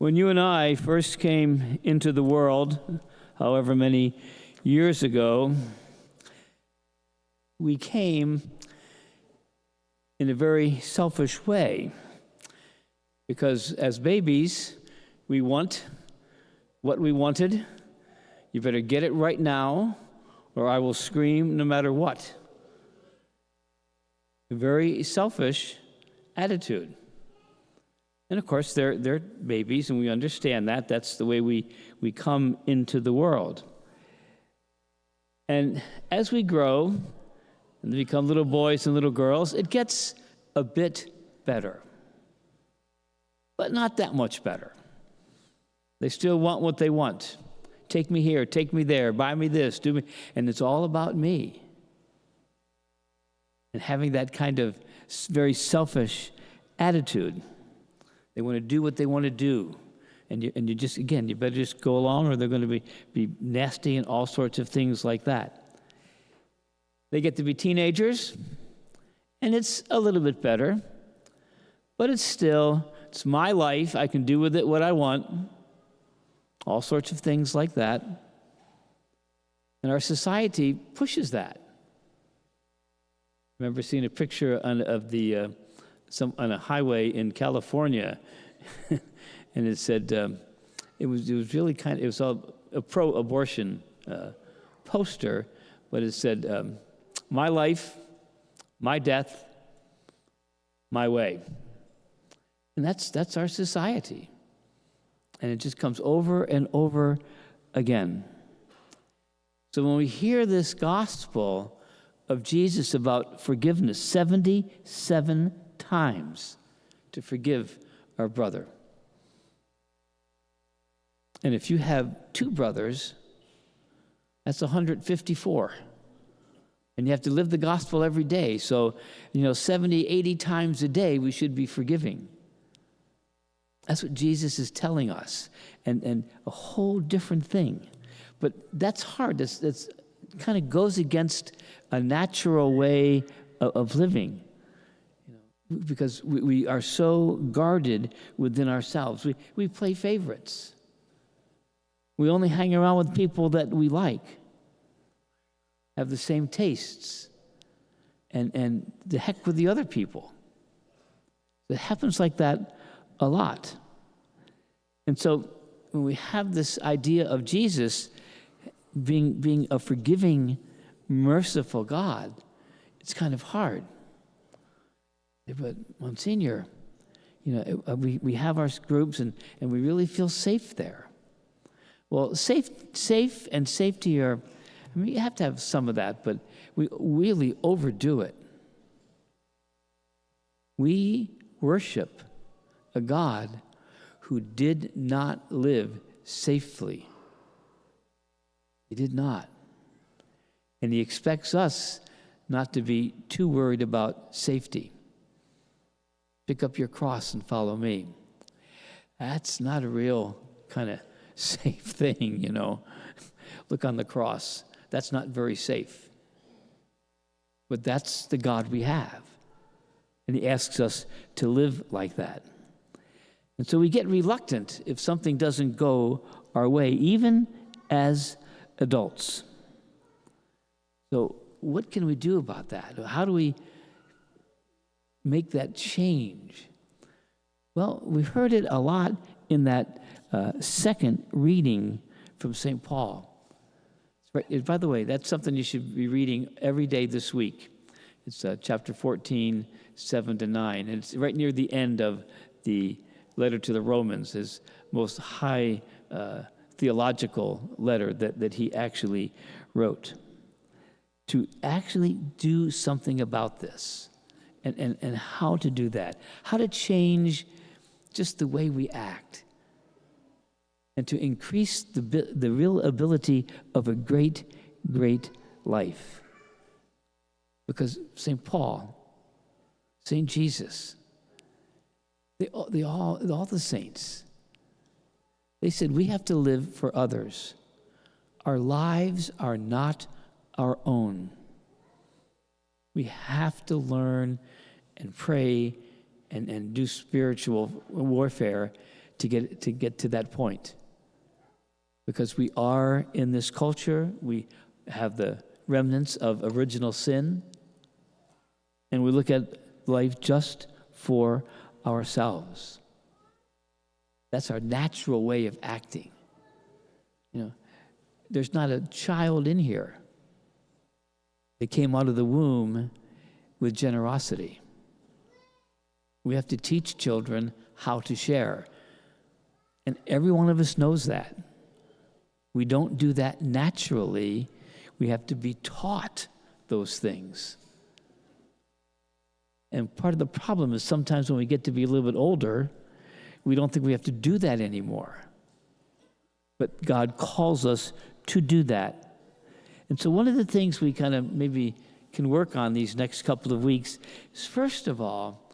When you and I first came into the world, however many years ago, we came in a very selfish way. Because as babies, we want what we wanted. You better get it right now, or I will scream no matter what. A very selfish attitude. And of course, they're babies, and we understand that. That's the way we come into the world. And as we grow and become little boys and little girls, it gets a bit better. But not that much better. They still want what they want. Take me here, take me there, buy me this, do me. And it's all about me. And having that kind of very selfish attitude. They want to do what they want to do. And you just, again, you better just go along or they're going to be nasty and all sorts of things like that. They get to be teenagers, and it's a little bit better. But it's my life. I can do with it what I want. All sorts of things like that. And our society pushes that. I remember seeing a picture on a highway in California, and it said it was really it was a pro-abortion poster, but it said, "My life, my death, my way." And that's our society. And it just comes over and over again. So when we hear this gospel of Jesus about forgiveness, 77 times to forgive our brother. And if you have two brothers, that's 154. And you have to live the gospel every day. So, 70, 80 times a day we should be forgiving. That's what Jesus is telling us, and a whole different thing. But that's hard. That's kind of goes against a natural way of living, because we are so guarded within ourselves. We play favorites. We only hang around with people that we like, have the same tastes, and the heck with the other people. It happens like that a lot. And so when we have this idea of Jesus being a forgiving, merciful God, it's kind of hard. But Monsignor, we have our groups and we really feel safe there. Well, safe and safety are, you have to have some of that, but we really overdo it. We worship a God who did not live safely. He did not. And he expects us not to be too worried about safety. Pick up your cross and follow me. That's not a real kind of safe thing, Look on the cross. That's not very safe. But that's the God we have. And he asks us to live like that. And so we get reluctant if something doesn't go our way, even as adults. So what can we do about that? How do we make that change? Well, we heard it a lot in that second reading from St. Paul. By the way, that's something you should be reading every day this week. It's chapter 14, 7-9. And it's right near the end of the letter to the Romans, his most high theological letter that he actually wrote. To actually do something about this and how to do that. How to change just the way we act. And to increase the real ability of a great, great life. Because St. Paul, St. Jesus, all the saints, they said we have to live for others. Our lives are not our own. We have to learn and pray and do spiritual warfare to get to that point. Because we are in this culture, we have the remnants of original sin, and we look at life just for ourselves. That's our natural way of acting. There's not a child in here that came out of the womb with generosity. We have to teach children how to share. And every one of us knows that. We don't do that naturally. We have to be taught those things. And part of the problem is sometimes when we get to be a little bit older, we don't think we have to do that anymore. But God calls us to do that. And so one of the things we kind of maybe can work on these next couple of weeks is, first of all,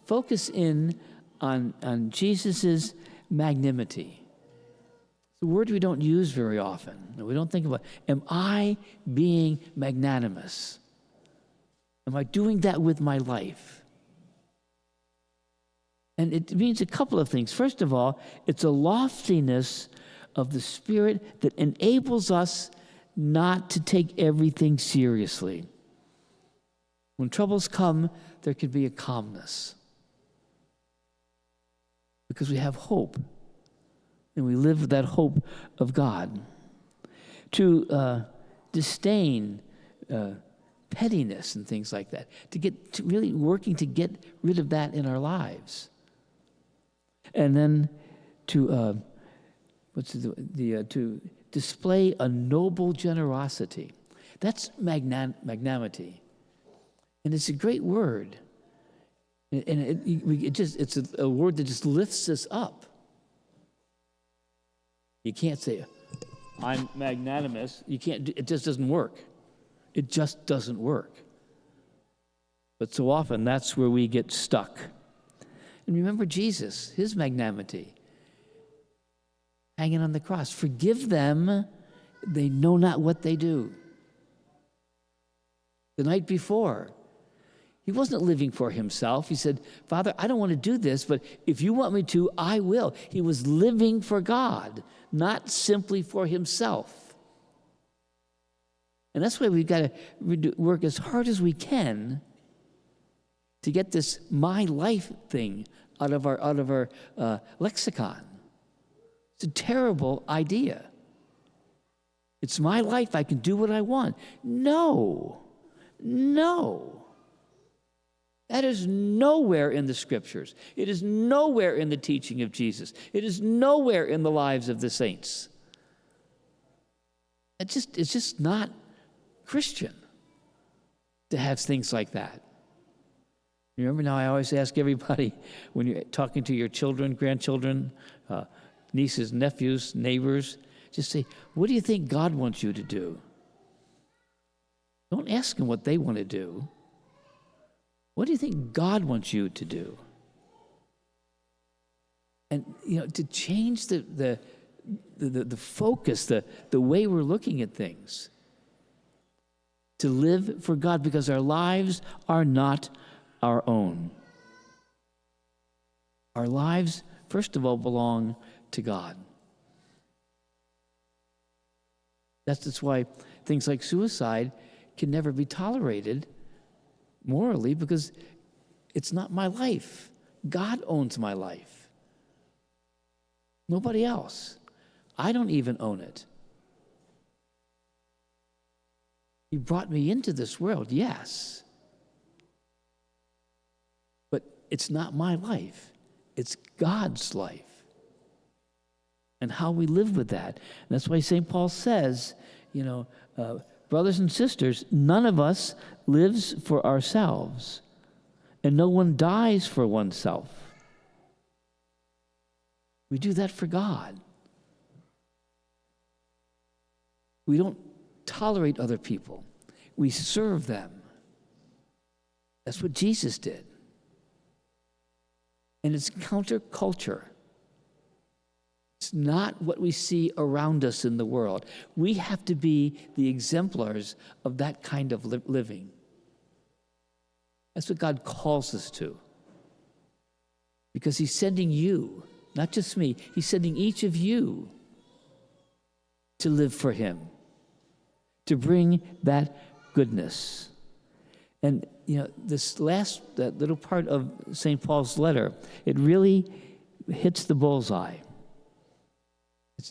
focus in on Jesus' magnanimity. It's a word we don't use very often. We don't think about, am I being magnanimous? Am I doing that with my life? And it means a couple of things. First of all, it's a loftiness of the Spirit that enables us not to take everything seriously. When troubles come, there can be a calmness. Because we have hope. And we live with that hope of God. To disdain pettiness and things like that. To really working to get rid of that in our lives. And then to to display a noble generosity. That's magnanimity. And it's a great word. And it's a word that just lifts us up. You can't say, I'm magnanimous. You can't. It just doesn't work. It just doesn't work. But so often, that's where we get stuck. And remember Jesus, his magnanimity. Hanging on the cross. Forgive them, they know not what they do. The night before, he wasn't living for himself. He said, Father, I don't want to do this, but if you want me to, I will. He was living for God, not simply for himself. And that's why we've got to work as hard as we can to get this my life thing out of our lexicon. It's a terrible idea. It's my life. I can do what I want. No. That is nowhere in the Scriptures. It is nowhere in the teaching of Jesus. It is nowhere in the lives of the saints. It's just not Christian to have things like that. Remember now, I always ask everybody when you're talking to your children, grandchildren, nieces, nephews, neighbors, just say, what do you think God wants you to do? Don't ask them what they want to do. What do you think God wants you to do? And, to change the focus, the way we're looking at things. To live for God, because our lives are not our own. Our lives, first of all, belong to God. That's why things like suicide can never be tolerated morally, because it's not my life. God owns my life. Nobody else. I don't even own it. He brought me into this world, yes. But it's not my life. It's God's life. And how we live with that. And that's why St. Paul says, brothers and sisters, none of us lives for ourselves, and no one dies for oneself. We do that for God. We don't tolerate other people. We serve them. That's what Jesus did. And it's counterculture. It's not what we see around us in the world. We have to be the exemplars of that kind of living. That's what God calls us to. Because he's sending you, not just me. He's sending each of you to live for him, to bring that goodness. And, this that little part of St. Paul's letter, it really hits the bullseye.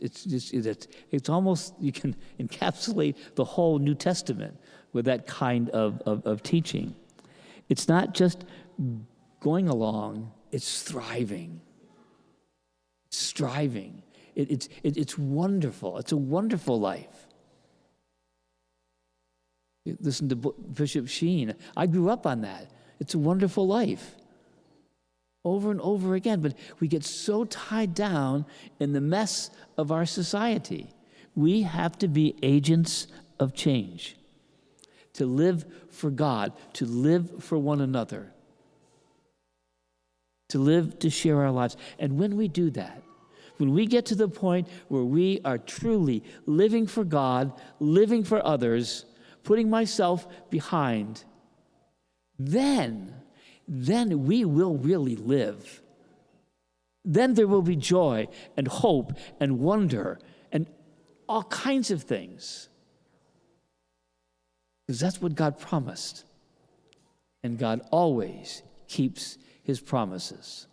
It's almost, you can encapsulate the whole New Testament with that kind of teaching. It's not just going along, it's thriving. It's striving. It's wonderful. It's a wonderful life. Listen to Bishop Sheen. I grew up on that. It's a wonderful life. Over and over again. But we get so tied down in the mess of our society. We have to be agents of change. To live for God. To live for one another. To live to share our lives. And when we do that, when we get to the point where we are truly living for God, living for others, putting myself behind, then we will really live. Then there will be joy and hope and wonder and all kinds of things. Because that's what God promised. And God always keeps his promises.